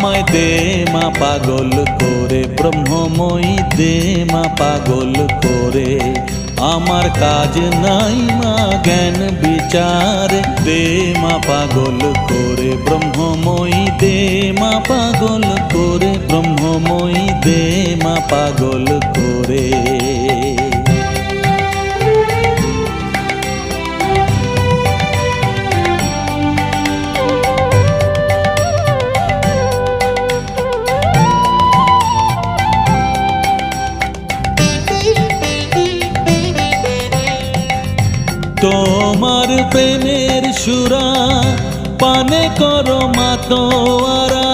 আমায় দে মা পাগল করে, ব্রহ্মময়ী দে মা পাগল করে। আমার কাজ নাই মা জ্ঞান বিচার, দে মা পাগল করে, ব্রহ্মময়ী দে মা পাগল করে, ব্রহ্মময়ী দে মা পাগল করে। তোমার প্রেমের সুরা পানে করো মাতোয়ারা,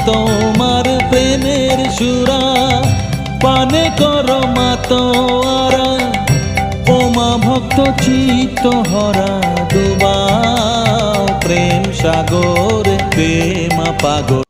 তোমার প্রেমের সুরা পানে করো মাতোয়ারা। ও মা ভক্ত চিত্ত হরা ডুবাও প্রেম সাগর, দে মা পাগল